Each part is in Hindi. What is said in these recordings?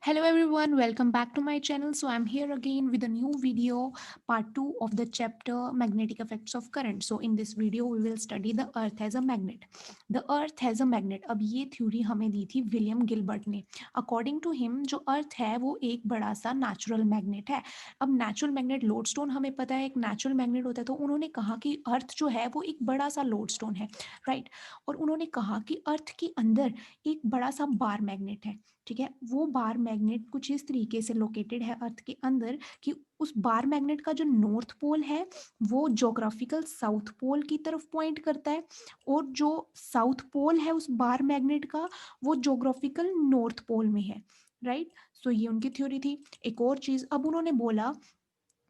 Hello everyone, welcome back to my channel. So I'm here again with a new video, part 2 of the chapter magnetic effects of current. So in this video we will study the earth as a magnet. The earth has a magnet. अब ये थ्योरी हमें दी थी विलियम गिलबर्ट ने. अकॉर्डिंग टू हिम जो अर्थ है वो एक बड़ा सा नेचुरल मैग्नेट है. अब नेचुरल मैग्नेट लोडस्टोन हमें पता है एक नेचुरल मैग्नेट होता है, तो उन्होंने कहा कि अर्थ जो है वो एक बड़ा सा लोडस्टोन है, राइट. और उन्होंने कहा कि अर्थ के अंदर एक बड़ा सा बार मैग्नेट है. ठीक है, वो बार मैग्नेट कुछ इस तरीके से लोकेटेड है अर्थ के अंदर कि उस बार मैग्नेट का जो नॉर्थ पोल है वो ज्योग्राफिकल साउथ पोल की तरफ पॉइंट करता है, और जो साउथ पोल है उस बार मैग्नेट का वो ज्योग्राफिकल नॉर्थ पोल में है, राइट. सो ये उनकी थ्योरी थी. एक और चीज अब उन्होंने बोला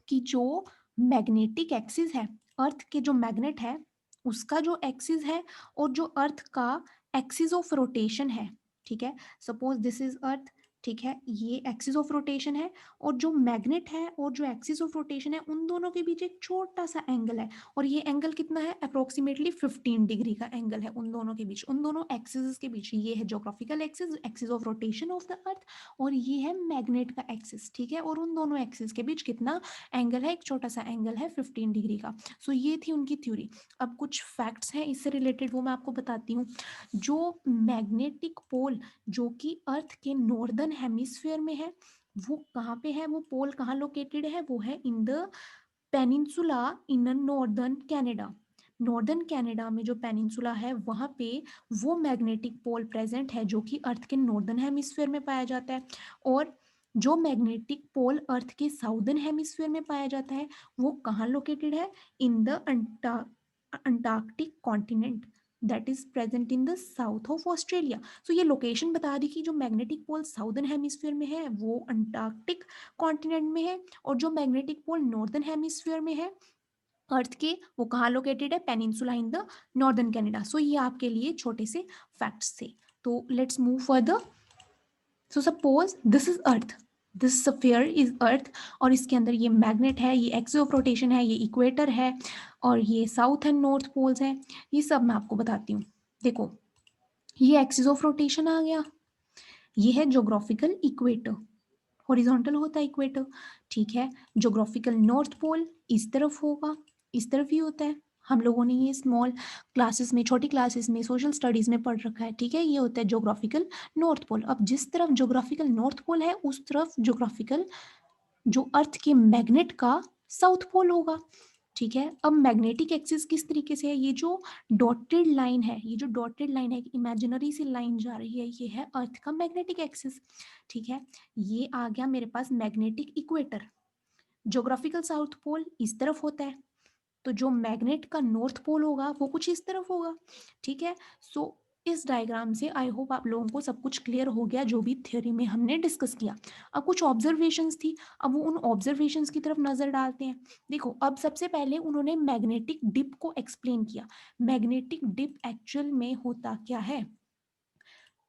कि जो मैग्नेटिक एक्सिस है, अर्थ के जो मैग्नेट है उसका जो एक्सिस है और जो अर्थ का एक्सिस ऑफ रोटेशन है, ठीक है, सपोज दिस इज अर्थ, ठीक है, ये एक्सिस ऑफ रोटेशन है, और जो मैग्नेट है और जो एक्सिस ऑफ रोटेशन है उन दोनों के बीच एक छोटा सा एंगल है, और ये एंगल कितना है, अप्रोक्सीमेटली 15 डिग्री का एंगल है उन दोनों के बीच, उन दोनों एक्सिस के बीच. ये है geographical axis, axis of rotation of the earth, और ये है मैग्नेट का एक्सिस, ठीक है, और उन दोनों एक्सिस के बीच कितना एंगल है, एक छोटा सा एंगल है 15 डिग्री का. सो ये थी उनकी थ्योरी. अब कुछ फैक्ट्स हैं इससे रिलेटेड, वो मैं आपको बताती हूँ. जो मैग्नेटिक पोल जो कि अर्थ के नॉर्दर्न हेमिस्फीयर में है, वो कहाँ पे है, वो पोल कहाँ लोकेटेड है, वो है in the peninsula in northern Canada. Northern Canada में जो पेनिनसुला है वहाँ पे वो मैग्नेटिक पोल प्रेजेंट है जो कि अर्थ के नॉर्दर्न हेमिस्फीयर में पाया जाता है. और जो मैग्नेटिक पोल अर्थ के साउदर्न हेमिस्फीयर में पाया जाता है वो कहाँ लोकेटेड है, in the Antarctic continent that is present in the south of Australia. So ये लोकेशन बता दी कि जो मैग्नेटिक पोल साउदर्न हेमिस्फीयर में है वो अंटार्कटिक कॉन्टिनेंट में है, और जो मैग्नेटिक पोल नॉर्दर्न हेमिस्फीयर में है अर्थ के, वो कहाँ लोकेटेड है, peninsula in the northern Canada. So ये आपके लिए छोटे से फैक्ट्स थे. तो let's move further. So suppose this is Earth, this sphere is Earth, और इसके अंदर ये मैग्नेट है, ये एक्सिस ऑफ रोटेशन है, ये इक्वेटर है, और ये साउथ एंड नॉर्थ पोल्स हैं. ये सब मैं आपको बताती हूँ. देखो, ये एक्सिस ऑफ रोटेशन आ गया, ये है ज्योग्राफिकल इक्वेटर, हॉरिजॉन्टल होता है इक्वेटर, ठीक है. ज्योग्राफिकल नॉर्थ पोल इस तरफ होगा, इस तरफ ही होता है. हम लोगों ने ये स्मॉल क्लासेस में, छोटी क्लासेस में, सोशल स्टडीज में पढ़ रखा है, ठीक है. ये होता है ज्योग्राफिकल नॉर्थ पोल. अब जिस तरफ ज्योग्राफिकल नॉर्थ पोल है उस तरफ ज्योग्राफिकल जो अर्थ के मैग्नेट का साउथ पोल होगा, ठीक है. अब मैग्नेटिक एक्सिस किस तरीके से है, ये जो डॉटेड लाइन है, ये जो डॉटेड लाइन है, इमेजिनरी सी लाइन जा रही है, ये है अर्थ का मैग्नेटिक एक्सिस, ठीक है. ये आ गया मेरे पास magnetic equator. Geographical south pole इस तरफ होता है, तो जो मैग्नेट का नॉर्थ पोल होगा वो कुछ इस तरफ होगा, ठीक है. सो इस डायग्राम से आई होप आप लोगों को सब कुछ क्लियर हो गया जो भी थ्योरी में हमने डिस्कस किया. अब कुछ ऑब्जर्वेशंस थी, अब वो उन ऑब्जर्वेशंस की तरफ नजर डालते हैं. देखो, अब सबसे पहले उन्होंने मैग्नेटिक डिप को एक्सप्लेन किया. मैग्नेटिक डिप एक्चुअल में होता क्या है,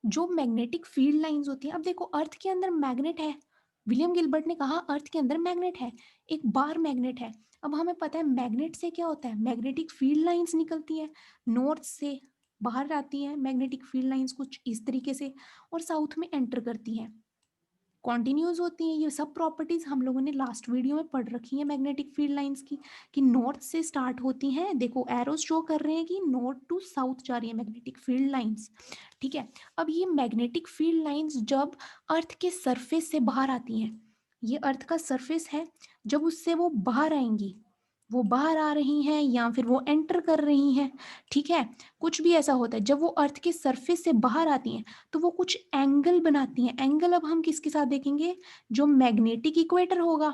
जो मैग्नेटिक फील्ड लाइंस होती हैं. अब देखो, अर्थ के अंदर मैग्नेट है, विलियम गिलबर्ट ने कहा अर्थ के अंदर मैग्नेट है, एक बार मैग्नेट है. अब हमें पता है मैग्नेट से क्या होता है, मैग्नेटिक फील्ड लाइंस निकलती हैं, नॉर्थ से बाहर आती हैं मैग्नेटिक फील्ड लाइंस कुछ इस तरीके से, और साउथ में एंटर करती हैं, कॉन्टिन्यूस होती हैं. ये सब प्रॉपर्टीज हम लोगों ने लास्ट वीडियो में पढ़ रखी है मैग्नेटिक फील्ड लाइंस की, कि नॉर्थ से स्टार्ट होती हैं. देखो एरोस शो कर रहे हैं कि नॉर्थ टू साउथ जा रही है मैग्नेटिक फील्ड लाइंस, ठीक है. अब ये मैग्नेटिक फील्ड लाइंस जब अर्थ के सरफेस से बाहर आती हैं, ये अर्थ का सरफेस है, जब उससे वो बाहर आएंगी, वो बाहर आ रही हैं या फिर वो एंटर कर रही हैं, ठीक है, कुछ भी ऐसा होता है, जब वो अर्थ के सरफेस से बाहर आती हैं तो वो कुछ एंगल बनाती हैं. एंगल अब हम किसके साथ देखेंगे, जो मैग्नेटिक इक्वेटर होगा,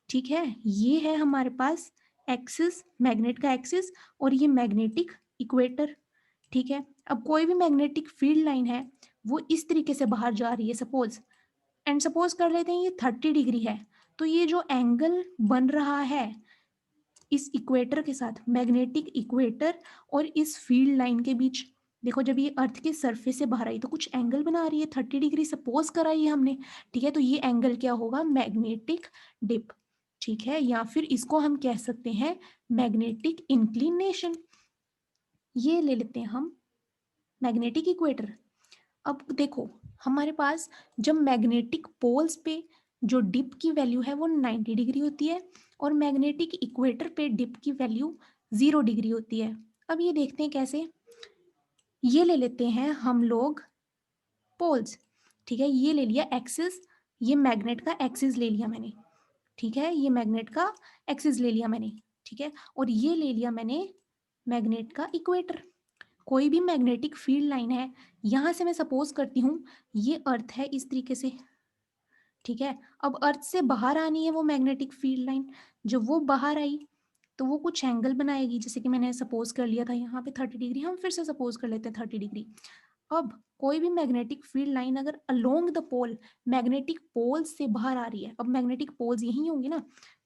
ठीक है. ये है हमारे पास एक्सिस, मैग्नेट का एक्सिस, और ये मैग्नेटिक इक्वेटर, ठीक है. अब कोई भी मैग्नेटिक फील्ड लाइन है वो इस तरीके से बाहर जा रही है, सपोज, एंड सपोज कर लेते हैं ये 30 डिग्री है, तो ये जो एंगल बन रहा है इस इक्वेटर के साथ, मैग्नेटिक इक्वेटर और इस फील्ड लाइन के बीच, देखो जब ये अर्थ के सरफेस से बाहर आई तो कुछ एंगल बना रही है, 30 डिग्री सपोज कराई है हमने, ठीक है. तो ये एंगल क्या होगा, मैग्नेटिक डिप, ठीक है, या फिर इसको हम कह सकते हैं मैग्नेटिक इंक्लिनेशन. ये ले लेते हैं हम मैग्नेटिक इक्वेटर. अब देखो, हमारे पास जब मैग्नेटिक पोल्स पे जो डिप की वैल्यू है वो 90 डिग्री होती है और मैग्नेटिक इक्वेटर पे डिप की वैल्यू 0 डिग्री होती है। अब ये देखते हैं कैसे। ये ले लेते हैं हम लोग पोल्स, ठीक है, ये ले लिया एक्सिस, ये मैग्नेट का एक्सिस ले लिया मैंने, ठीक है, ये मैग्नेट का एक्सिस ले लिया मैंने, ठीक है, और ये ले लिया मैंने मैग्नेट का इक्वेटर। कोई भी मैग्नेटिक फील्ड लाइन है, यहां से मैं सपोज करती हूँ ये अर्थ है इस तरीके से, ठीक है। अब अर्थ से बाहर आनी है वो मैग्नेटिक फील्ड लाइन, जब वो बाहर आई तो वो कुछ एंगल बनाएगी, जैसे कि मैंने सपोज कर लिया था यहाँ पे 30 डिग्री, हम फिर से सपोज कर लेते हैं 30 डिग्री। अब कोई भी मैग्नेटिक फील्ड लाइन अगर along the pole, magnetic pole से बाहर आ रही है, अब मैग्नेटिक पोल्स यही होंगे ना,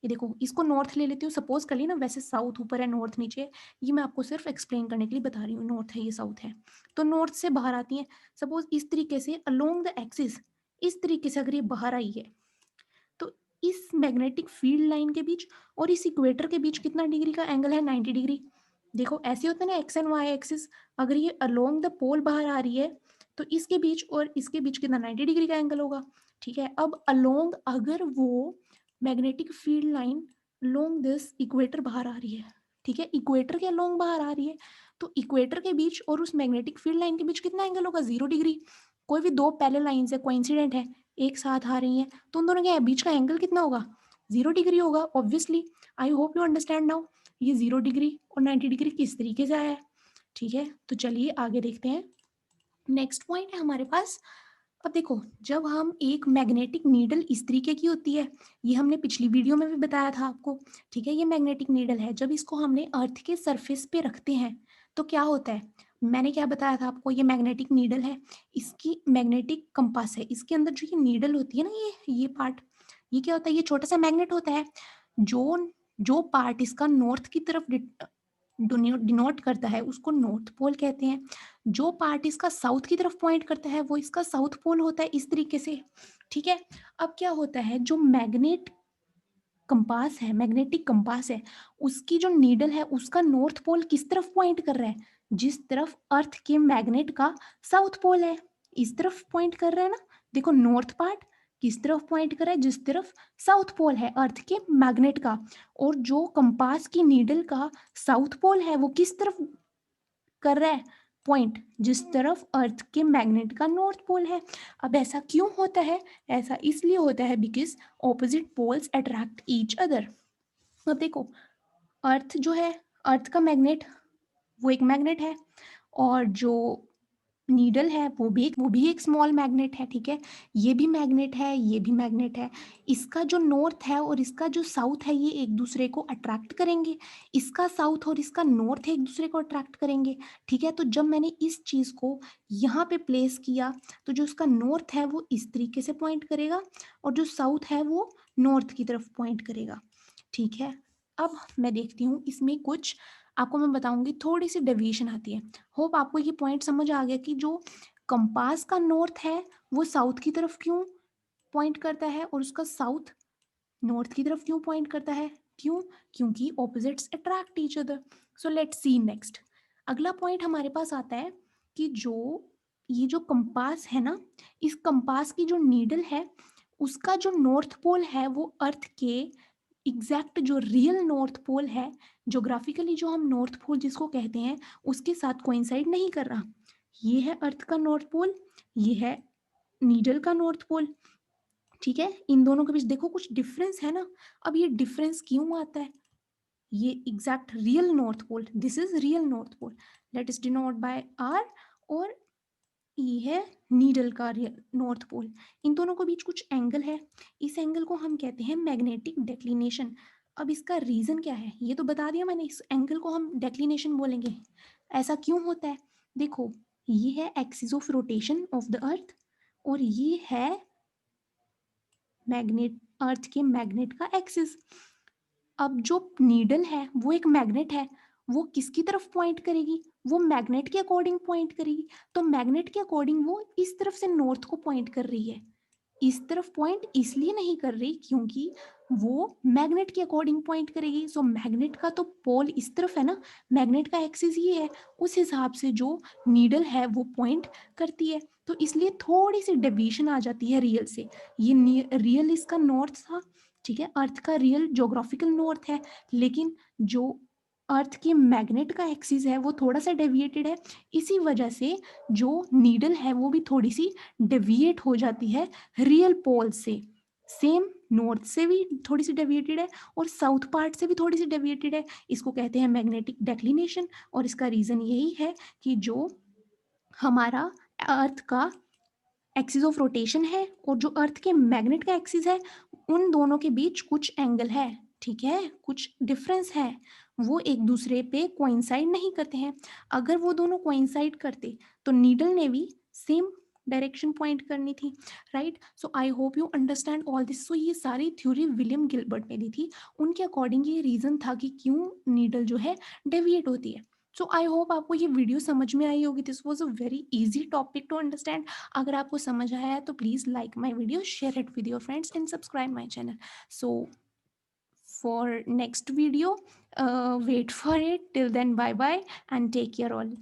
ये देखो इसको नॉर्थ ले लेती हूँ, सपोज कर लिया ना, वैसे साउथ ऊपर है नॉर्थ नीचे है, ये मैं आपको सिर्फ एक्सप्लेन करने के लिए बता रही हूँ, नॉर्थ है ये साउथ है, तो नॉर्थ से बाहर आती है, सपोज इस तरीके से अलोंग द एक्सिस, इस तरीके से अगर ये बाहर आई है, तो इस मैग्नेटिक फील्ड लाइन के बीच और इस इक्वेटर के बीच कितना डिग्री का एंगल है, 90 डिग्री। देखो ऐसे होता है ना एक्स एंड वाई एक्सिस, अगर ये अलोंग द पोल बाहर आ रही है तो इसके बीच और इसके बीच कितना 90 डिग्री का एंगल होगा, ठीक है। अब अलोंग अगर वो magnetic field line along this equator बाहर आ रही है, ठीक है, इक्वेटर के अलोंग बाहर आ रही है, तो इक्वेटर के बीच और उस मैग्नेटिक फील्ड लाइन के बीच कितना एंगल होगा, 0 डिग्री। कोई भी दो पैरेलल लाइंस है, कोइंसिडेंट है, एक साथ आ रही हैं, तो उन दोनों के बीच का एंगल कितना होगा, 0 डिग्री होगा obviously. I hope you understand now, ये 0 डिग्री और 90 डिग्री किस तरीके से आया है, ठीक है। तो चलिए आगे देखते हैं। नेक्स्ट पॉइंट है हमारे पास। अब देखो जब हम एक मैग्नेटिक नीडल इस तरीके की होती है, ये हमने पिछली वीडियो में भी बताया था आपको, ठीक है, ये मैग्नेटिक नीडल है, जब इसको हमने अर्थ के सरफेस पे रखते हैं तो क्या होता है, मैंने क्या बताया था आपको, ये मैग्नेटिक नीडल है, इसकी मैग्नेटिक कंपास है, इसके अंदर जो ये नीडल होती है ना, ये पार्ट, ये क्या होता है, ये छोटा सा मैग्नेट होता है, जो जो पार्ट इसका नॉर्थ की तरफ डिनोट करता है उसको नॉर्थ पोल कहते हैं, जो पार्ट इसका साउथ की तरफ पॉइंट करता है वो इसका साउथ पोल होता है, इस तरीके से, ठीक है। अब क्या होता है, जो मैग्नेट कंपास है, मैग्नेटिक कंपास है, उसकी जो नीडल है उसका नॉर्थ पोल किस तरफ पॉइंट कर रहा है, जिस तरफ अर्थ के मैग्नेट का साउथ पोल है, इस तरफ पॉइंट कर रहा है ना। देखो नॉर्थ पार्ट किस तरफ पॉइंट कर रहा है, जिस तरफ साउथ पोल है अर्थ के मैग्नेट का, और जो कंपास की नीडल का साउथ पोल है वो किस तरफ कर रहा है पॉइंट, जिस तरफ अर्थ के मैग्नेट का नॉर्थ पोल है। अब ऐसा क्यों होता है, ऐसा इसलिए होता है because opposite poles attract each other. अब देखो अर्थ जो है, अर्थ का मैग्नेट वो एक मैग्नेट है, और जो नीडल है वो भी एक स्मॉल मैग्नेट है, ठीक है, ये भी मैग्नेट है, ये भी मैग्नेट है, इसका जो नॉर्थ है और इसका जो साउथ है ये एक दूसरे को अट्रैक्ट करेंगे, इसका साउथ और इसका नॉर्थ एक दूसरे को अट्रैक्ट करेंगे, ठीक है। तो जब मैंने इस चीज़ को यहाँ पे प्लेस किया तो जो इसका नॉर्थ है वो इस तरीके से पॉइंट करेगा और जो साउथ है वो नॉर्थ की तरफ पॉइंट करेगा, ठीक है। अब मैं देखती हूँ इसमें कुछ आपको मैं बताऊंगी, थोड़ी सी डेविएशन आती है। होप आपको ये पॉइंट समझ आ गया कि जो कंपास का नॉर्थ है वो साउथ की तरफ क्यों पॉइंट करता है और उसका साउथ नॉर्थ की तरफ क्यों पॉइंट करता है, क्यों, क्योंकि opposites attract each other. So let's see next. अगला पॉइंट हमारे पास आता है कि जो ये जो कंपास है ना, इस कंपास की जो नीडल है उसका जो नॉर्थ पोल है वो अर्थ के एग्जैक्ट जो रियल नॉर्थ पोल है, जोग्राफिकली जो हम नॉर्थ पोल जिसको कहते हैं उसके साथ कोइंसाइड नहीं कर रहा। ये है अर्थ का नॉर्थ पोल, ये है नीडल का नॉर्थ पोल, ठीक है। इन दोनों के बीच देखो कुछ डिफरेंस है ना। अब ये डिफरेंस क्यों आता है, ये exact real north pole, this is real north pole, let is denote by R, और ये है नीडल का नॉर्थ पोल, इन दोनों के बीच कुछ एंगल है, इस एंगल को हम कहते हैं मैग्नेटिक डेक्लिनेशन। अब इसका रीजन क्या है ये तो बता दिया मैंने, इस एंगल को हम डेक्लिनेशन बोलेंगे। ऐसा क्यों होता है, देखो ये है axis of rotation of the earth और ये है मैग्नेट, अर्थ के मैग्नेट का एक्सिस। अब जो नीडल है वो एक मैग्नेट है, वो किसकी तरफ पॉइंट करेगी, वो मैग्नेट के अकॉर्डिंग पॉइंट करेगी, तो मैग्नेट के अकॉर्डिंग वो इस तरफ से नॉर्थ को पॉइंट कर रही है, इस तरफ पॉइंट इसलिए नहीं कर रही क्योंकि वो मैग्नेट के अकॉर्डिंग पॉइंट करेगी। सो मैग्नेट का तो पोल इस तरफ है ना, मैग्नेट का एक्सिस ये है, उस हिसाब से जो नीडल है वो पॉइंट करती है। तो इसलिए थोड़ी सी डेविएशन आ जाती है रियल से। ये रियल इसका नॉर्थ था, ठीक है, अर्थ का रियल ज्योग्राफिकल नॉर्थ है, लेकिन जो अर्थ के मैग्नेट का एक्सिस है वो थोड़ा सा डेविएटेड है। इसी वजह से जो नीडल है वो भी थोड़ी सी डेविएट हो जाती है रियल पोल से। सेम नॉर्थ से भी थोड़ी सी डेविएटेड है और साउथ पार्ट से भी थोड़ी सी डेविएटेड है। इसको कहते हैं मैग्नेटिक डेक्लिनेशन। और इसका रीज़न यही है कि जो हमारा अर्थ का एक्सिस ऑफ रोटेशन है और जो अर्थ के मैग्नेट का एक्सिस है, उन दोनों के बीच कुछ एंगल है, ठीक है, कुछ डिफरेंस है, वो एक दूसरे पे कोइंसाइड नहीं करते हैं। अगर वो दोनों कोइंसाइड करते तो नीडल ने भी सेम डायरेक्शन पॉइंट करनी थी, right. So I hope you understand all this. So ये सारी थ्योरी विलियम गिलबर्ट ने दी थी। उनके अकॉर्डिंग ये रीज़न था कि क्यों नीडल जो है डेविएट होती है। सो आई होप आपको ये वीडियो समझ में आई होगी। This was a very easy topic to understand. अगर आपको समझ आया है तो please like my video, share it with your friends and subscribe my channel. So for next video, wait for it. Till then, bye bye and take care all.